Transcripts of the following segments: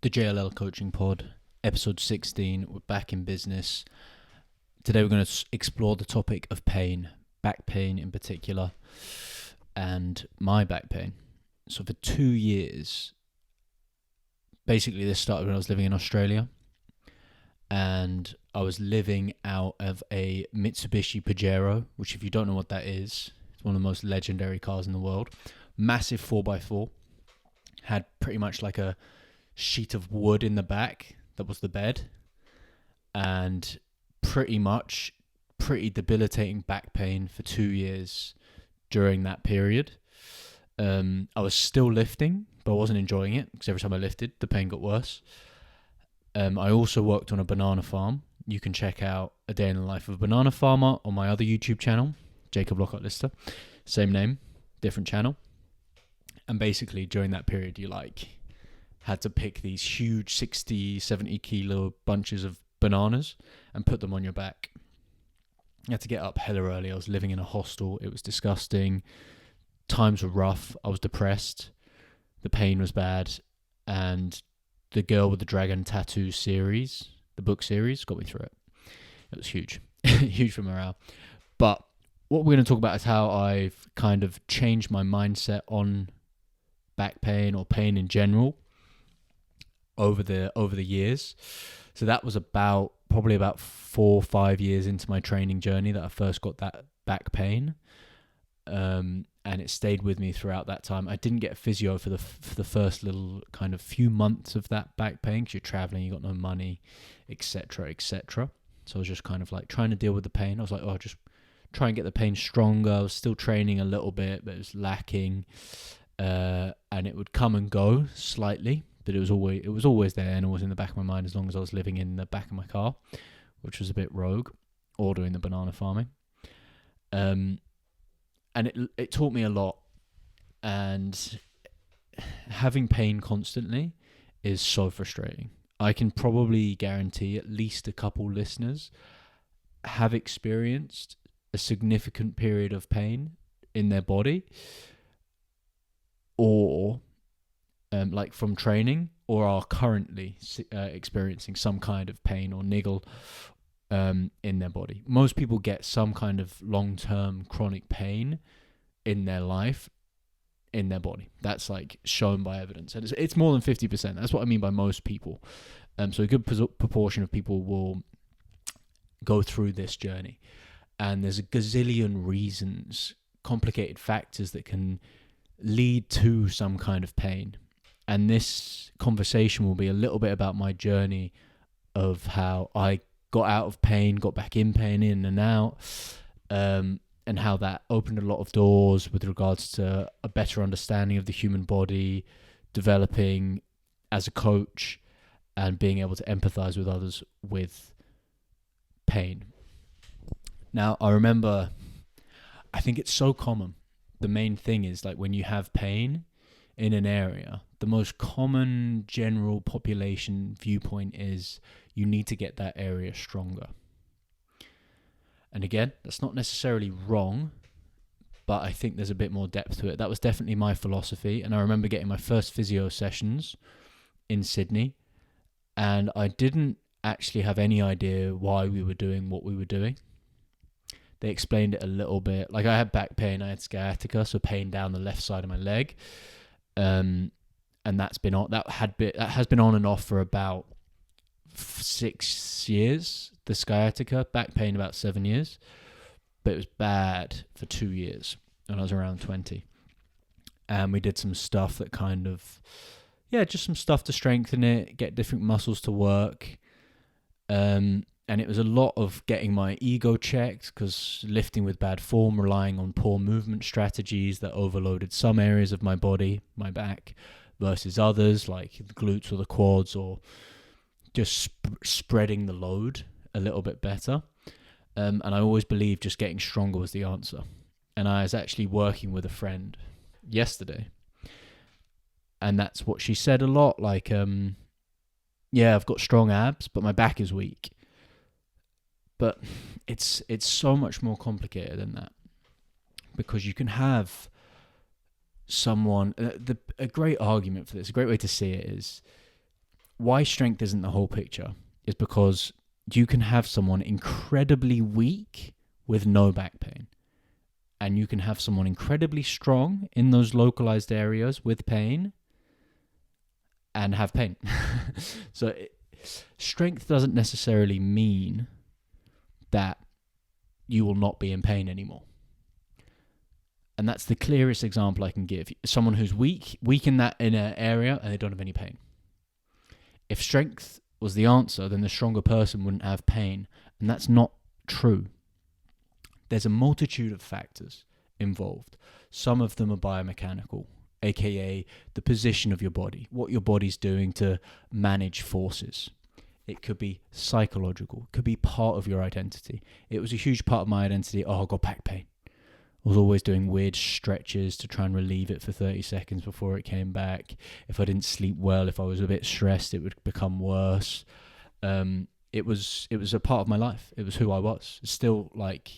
The JLL Coaching Pod, episode 16. We're back in business. Today we're going to explore the topic of pain, back pain in particular, and my back pain. So for 2 years, basically this started when I was living in Australia, and I was living out of a Mitsubishi Pajero, which if you don't know what that is, it's one of the most legendary cars in the world. Massive 4x4, had pretty much like a sheet of wood in the back that was the bed, and pretty debilitating back pain for 2 years during that period. I was still lifting, but I wasn't enjoying it because every time I lifted, the pain got worse. I also worked on a banana farm. You can check out A Day in the Life of a Banana Farmer on my other YouTube channel, jacoblockhart.lister. Same name, different channel. And basically during that period, you had to pick these huge 60, 70 kilo bunches of bananas and put them on your back. You had to get up hella early. I was living in a hostel. It was disgusting. Times were rough. I was depressed. The pain was bad. And the Girl with the Dragon Tattoo series, the book series, got me through it. It was huge. Huge for morale. But what we're going to talk about is how I've kind of changed my mindset on back pain or pain in general over the years. So that was probably about 4 or 5 years into my training journey that I first got that back pain, and it stayed with me throughout that time. I didn't get a physio for the first little kind of few months of that back pain because you're traveling, you got no money, etc. So I was just kind of like trying to deal with the pain. I was like, just try and get the pain stronger. I was still training a little bit, but it was lacking, and it would come and go slightly. But it was always there and always in the back of my mind as long as I was living in the back of my car, which was a bit rogue, or doing the banana farming. And it taught me a lot. And having pain constantly is so frustrating. I can probably guarantee at least a couple listeners have experienced a significant period of pain in their body, or like from training, or are currently experiencing some kind of pain or niggle in their body. Most people get some kind of long-term chronic pain in their life, in their body. That's like shown by evidence. And it's more than 50%. That's what I mean by most people. So a good proportion of people will go through this journey. And there's a gazillion reasons, complicated factors that can lead to some kind of pain. And this conversation will be a little bit about my journey of how I got out of pain, got back in pain, in and out, and how that opened a lot of doors with regards to a better understanding of the human body, developing as a coach, and being able to empathize with others with pain. Now, I remember, I think it's so common. The main thing is like when you have pain in an area, the most common general population viewpoint is you need to get that area stronger. And again, that's not necessarily wrong, but I think there's a bit more depth to it. That was definitely my philosophy. And I remember getting my first physio sessions in Sydney, and I didn't actually have any idea why we were doing what we were doing. They explained it a little bit. Like I had back pain, I had sciatica, so pain down the left side of my leg. And that has been on and off for about 6 years. The sciatica, back pain about 7 years, but it was bad for 2 years when I was around 20. And we did some stuff that kind of, just some stuff to strengthen it, get different muscles to work. And it was a lot of getting my ego checked, because lifting with bad form, relying on poor movement strategies that overloaded some areas of my body, my back, versus others like the glutes or the quads, or just spreading the load a little bit better. And I always believed just getting stronger was the answer. And I was actually working with a friend yesterday, and that's what she said a lot. Like, I've got strong abs, but my back is weak. But it's so much more complicated than that, because you can have someone, a great argument for this, a great way to see it is why strength isn't the whole picture is because you can have someone incredibly weak with no back pain, and you can have someone incredibly strong in those localized areas with pain and have pain. So strength doesn't necessarily mean that you will not be in pain anymore. And that's the clearest example I can give. Someone who's weak in an area, and they don't have any pain. If strength was the answer, then the stronger person wouldn't have pain. And that's not true. There's a multitude of factors involved. Some of them are biomechanical, aka the position of your body, what your body's doing to manage forces. It could be psychological, it could be part of your identity. It was a huge part of my identity. Oh, I got back pain. I was always doing weird stretches to try and relieve it for 30 seconds before it came back. If I didn't sleep well, if I was a bit stressed, it would become worse. It was a part of my life. It was who I was. It's still like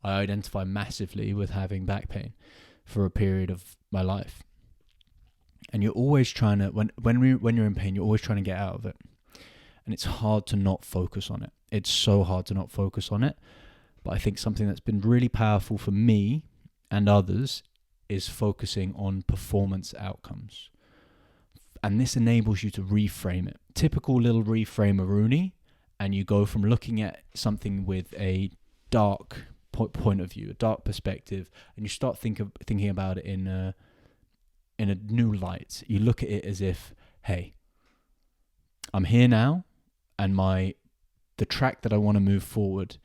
I identify massively with having back pain for a period of my life. And you're always trying to, when you're in pain, you're always trying to get out of it. And it's hard to not focus on it. It's so hard to not focus on it. But I think something that's been really powerful for me and others is focusing on performance outcomes. And this enables you to reframe it. Typical little reframe of Rooney, and you go from looking at something with a dark point of view, a dark perspective, and you start thinking about it in a new light. You look at it as if, hey, I'm here now, and the track that I want to move forward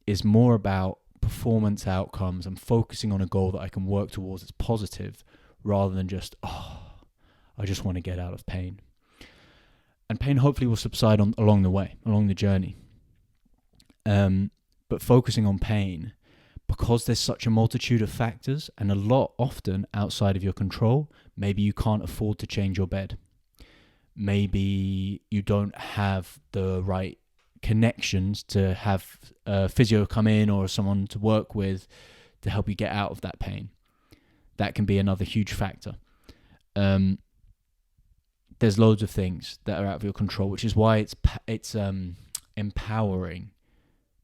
is more about performance outcomes and focusing on a goal that I can work towards that's positive, rather than just, I just want to get out of pain. And pain hopefully will subside along the way, along the journey. But focusing on pain, because there's such a multitude of factors and a lot often outside of your control, maybe you can't afford to change your bed. Maybe you don't have the right connections to have a physio come in or someone to work with to help you get out of that pain. That can be another huge factor. There's loads of things that are out of your control, which is why it's empowering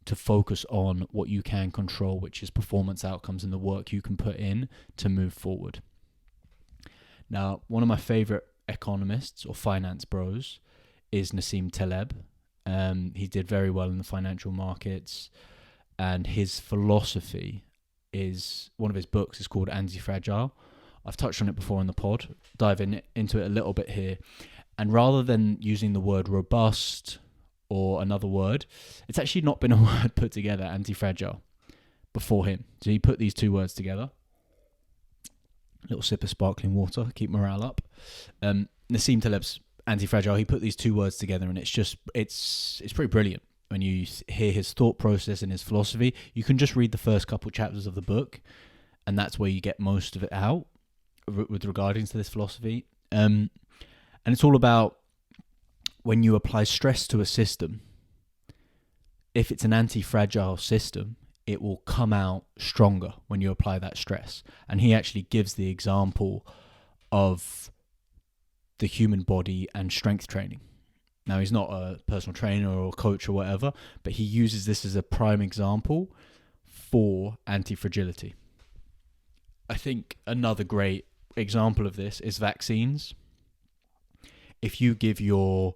to focus on what you can control, which is performance outcomes and the work you can put in to move forward. Now, one of my favorite economists or finance bros is Nassim Taleb. He did very well in the financial markets, and his philosophy is, one of his books is called Anti-Fragile. I've touched on it before in the pod, dive into it a little bit here. And rather than using the word robust or another word, it's actually not been a word put together, anti-fragile, before him. So he put these two words together. Little sip of sparkling water, keep morale up. Nassim Taleb's Anti-Fragile, he put these two words together, and it's pretty brilliant. When you hear his thought process and his philosophy, you can just read the first couple chapters of the book, and that's where you get most of it out with regarding to this philosophy. And it's all about when you apply stress to a system, if it's an anti-fragile system, it will come out stronger when you apply that stress. And he actually gives the example of the human body and strength training. Now, he's not a personal trainer or coach or whatever, but he uses this as a prime example for anti-fragility. I think another great example of this is vaccines. If you give your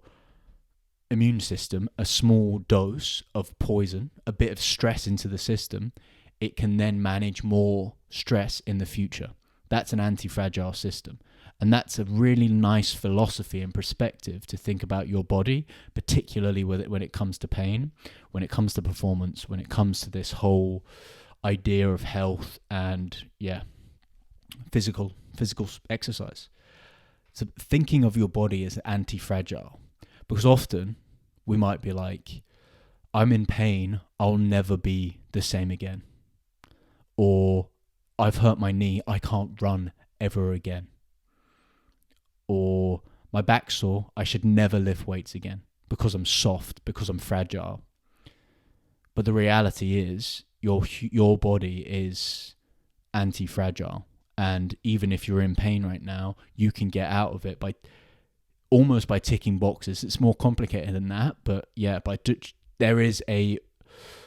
immune system a small dose of poison, a bit of stress into the system, it can then manage more stress in the future. That's an anti-fragile system. And that's a really nice philosophy and perspective to think about your body, particularly when it comes to pain, when it comes to performance, when it comes to this whole idea of health and, physical exercise. So thinking of your body as anti-fragile, because often we might be like, I'm in pain, I'll never be the same again. Or I've hurt my knee, I can't run ever again. Or my back's sore, I should never lift weights again because I'm soft, because I'm fragile. But the reality is your body is anti-fragile. And even if you're in pain right now, you can get out of it by almost by ticking boxes. It's more complicated than that, but yeah, there is a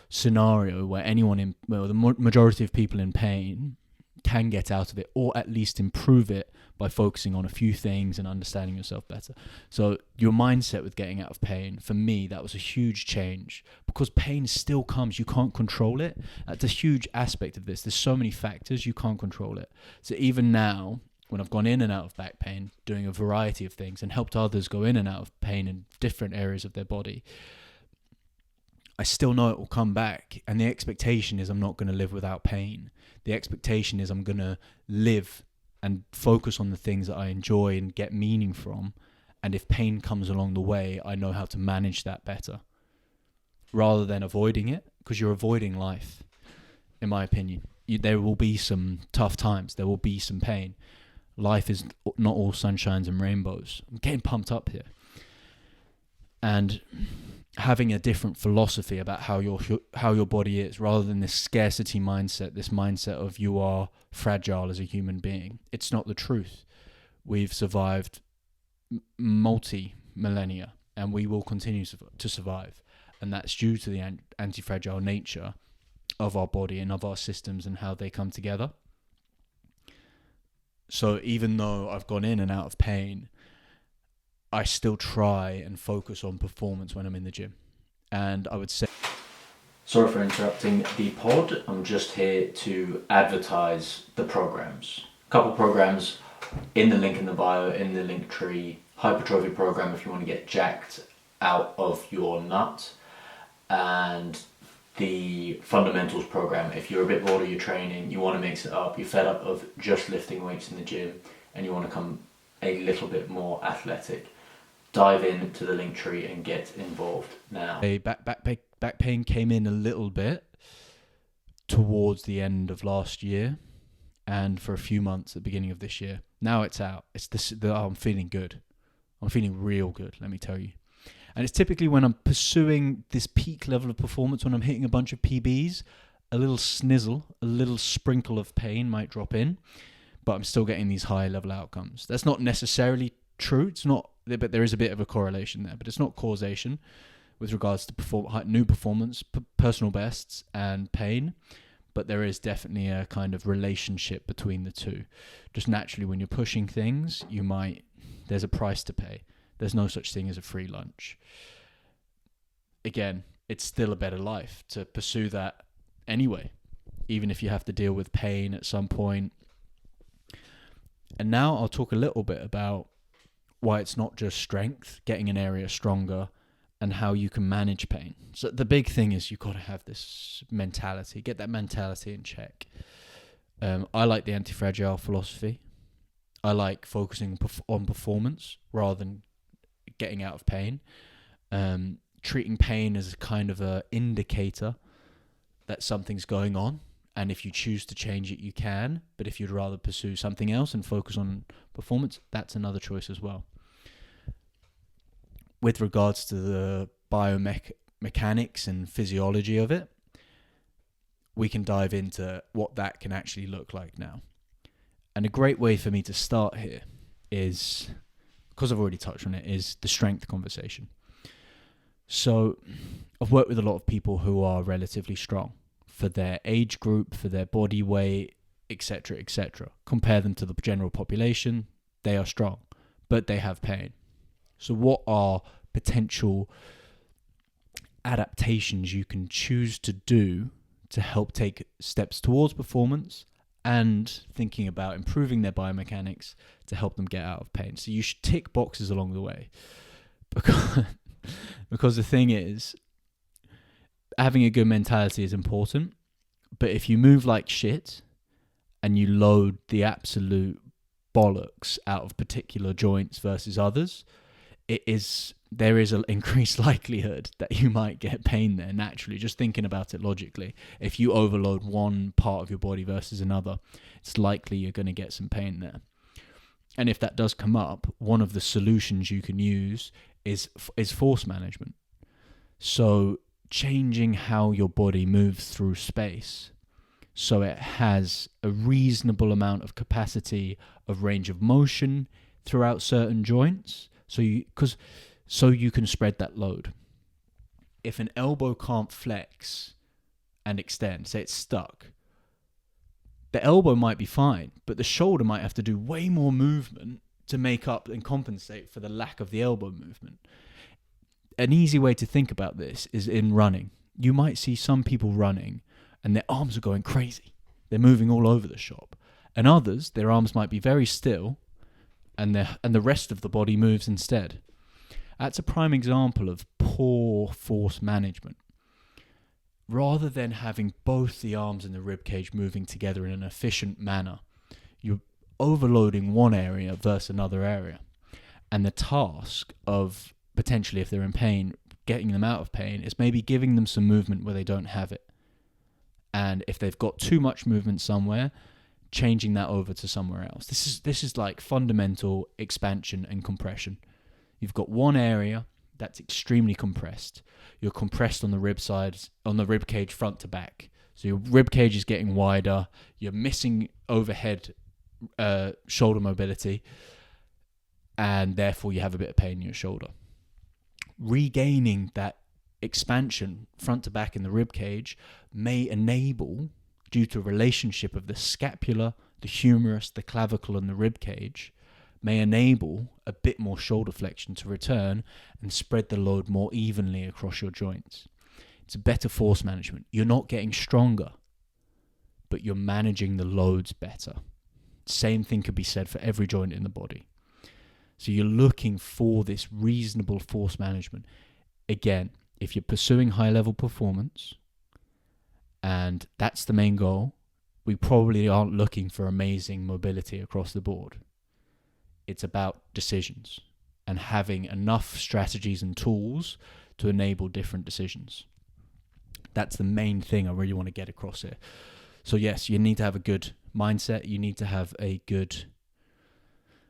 scenario where the majority of people in pain can get out of it, or at least improve it by focusing on a few things and understanding yourself better. So your mindset with getting out of pain, for me, that was a huge change, because pain still comes. You can't control it. That's a huge aspect of this. There's so many factors, you can't control it. So even now, when I've gone in and out of back pain, doing a variety of things and helped others go in and out of pain in different areas of their body, I still know it will come back. And the expectation is I'm not going to live without pain. The expectation is I'm going to live and focus on the things that I enjoy and get meaning from. And if pain comes along the way, I know how to manage that better, rather than avoiding it, because you're avoiding life, in my opinion. There will be some tough times. There will be some pain. Life is not all sunshines and rainbows. I'm getting pumped up here. And having a different philosophy about how your body is, rather than this scarcity mindset, this mindset of you are fragile as a human being. It's not the truth. We've survived multi-millennia, and we will continue to survive. And that's due to the anti-fragile nature of our body and of our systems and how they come together. So even though I've gone in and out of pain, I still try and focus on performance when I'm in the gym. And I would say... Sorry for interrupting the pod. I'm just here to advertise the programs. A couple programs in the link in the bio, in the link tree. Hypertrophy program if you want to get jacked out of your nut. And the fundamentals program if you're a bit bored of your training, you want to mix it up, you're fed up of just lifting weights in the gym, and you want to become a little bit more athletic. Dive into the link tree and get involved now. Back pain came in a little bit towards the end of last year, and for a few months at the beginning of this year. Now it's out. I'm feeling good. I'm feeling real good, let me tell you. And it's typically when I'm pursuing this peak level of performance, when I'm hitting a bunch of PBs, a little snizzle, a little sprinkle of pain might drop in, but I'm still getting these high level outcomes. That's not necessarily true. It's not, but there is a bit of a correlation there, but it's not causation with regards to new performance, personal bests and pain. But there is definitely a kind of relationship between the two. Just naturally, when you're pushing things, there's a price to pay. There's no such thing as a free lunch. Again, it's still a better life to pursue that anyway, even if you have to deal with pain at some point. And now I'll talk a little bit about why it's not just strength, getting an area stronger, and how you can manage pain. So the big thing is you've got to have this mentality, get that mentality in check. I like the anti-fragile philosophy. I like focusing on performance rather than getting out of pain. Treating pain as a kind of a indicator that something's going on. And if you choose to change it, you can. But if you'd rather pursue something else and focus on performance, that's another choice as well. With regards to the biomechanics and physiology of it, we can dive into what that can actually look like now. And a great way for me to start here is, because I've already touched on it, is the strength conversation. So I've worked with a lot of people who are relatively strong for their age group, for their body weight, etc., etc. Compare them to the general population, they are strong, but they have pain. So what are potential adaptations you can choose to do to help take steps towards performance and thinking about improving their biomechanics to help them get out of pain? So you should tick boxes along the way. Because the thing is, having a good mentality is important, but if you move like shit and you load the absolute bollocks out of particular joints versus others, there is an increased likelihood that you might get pain there naturally, just thinking about it logically. If you overload one part of your body versus another, it's likely you're going to get some pain there. And if that does come up, one of the solutions you can use is force management. So changing how your body moves through space so it has a reasonable amount of capacity of range of motion throughout certain joints, So you can spread that load. If an elbow can't flex and extend, say it's stuck, the elbow might be fine, but the shoulder might have to do way more movement to make up and compensate for the lack of the elbow movement. An easy way to think about this is in running. You might see some people running and their arms are going crazy. They're moving all over the shop. And others, their arms might be very still and the rest of the body moves instead. That's a prime example of poor force management. Rather than having both the arms and the rib cage moving together in an efficient manner, you're overloading one area versus another area. And the task of potentially, if they're in pain, getting them out of pain is maybe giving them some movement where they don't have it. And if they've got too much movement somewhere, changing that over to somewhere else. This is like fundamental expansion and compression. You've got one area that's extremely compressed. You're compressed on the rib sides, on the rib cage front to back. So your rib cage is getting wider. You're missing overhead shoulder mobility, and therefore you have a bit of pain in your shoulder. Regaining that expansion front to back in the rib cage may enable, due to a relationship of the scapula, the humerus, the clavicle, and the rib cage, may enable a bit more shoulder flexion to return and spread the load more evenly across your joints. It's a better force management. You're not getting stronger, but you're managing the loads better. Same thing could be said for every joint in the body. So you're looking for this reasonable force management. Again, if you're pursuing high-level performance, and that's the main goal, we probably aren't looking for amazing mobility across the board. It's about decisions and having enough strategies and tools to enable different decisions. That's the main thing I really want to get across here. So yes, you need to have a good mindset. You need to have a good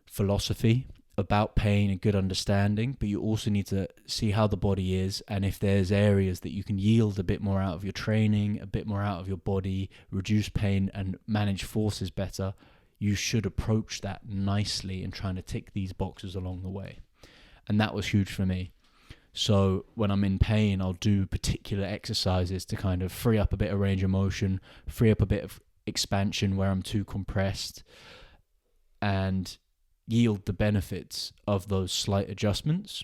philosophy about pain, a good understanding, but you also need to see how the body is, and if there's areas that you can yield a bit more out of your training, a bit more out of your body, reduce pain and manage forces better, you should approach that nicely in trying to tick these boxes along the way. And that was huge for me. So when I'm in pain, I'll do particular exercises to kind of free up a bit of range of motion, free up a bit of expansion where I'm too compressed, and yield the benefits of those slight adjustments.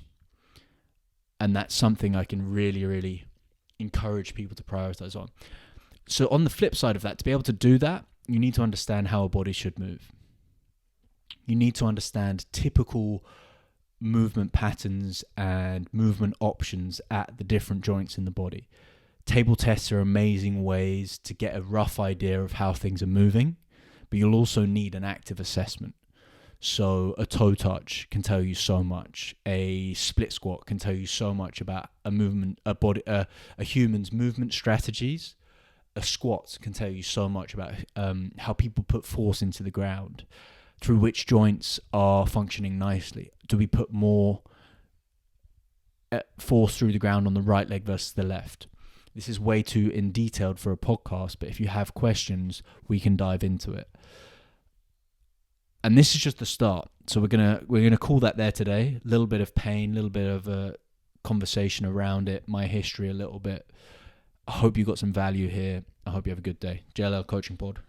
And that's something I can really, really encourage people to prioritize on. So on the flip side of that, to be able to do that, you need to understand how a body should move. You need to understand typical movement patterns and movement options at the different joints in the body. Table tests are amazing ways to get a rough idea of how things are moving, but you'll also need an active assessment. So a toe touch can tell you so much. A split squat can tell you so much about a human's movement strategies. A squat can tell you so much about how people put force into the ground, through which joints are functioning nicely. Do we put more force through the ground on the right leg versus the left? This is way too in detailed for a podcast, but if you have questions, we can dive into it. And this is just the start. So we're gonna call that there today. A little bit of pain, a little bit of a conversation around it, my history a little bit. I hope you got some value here. I hope you have a good day. JLL Coaching Pod.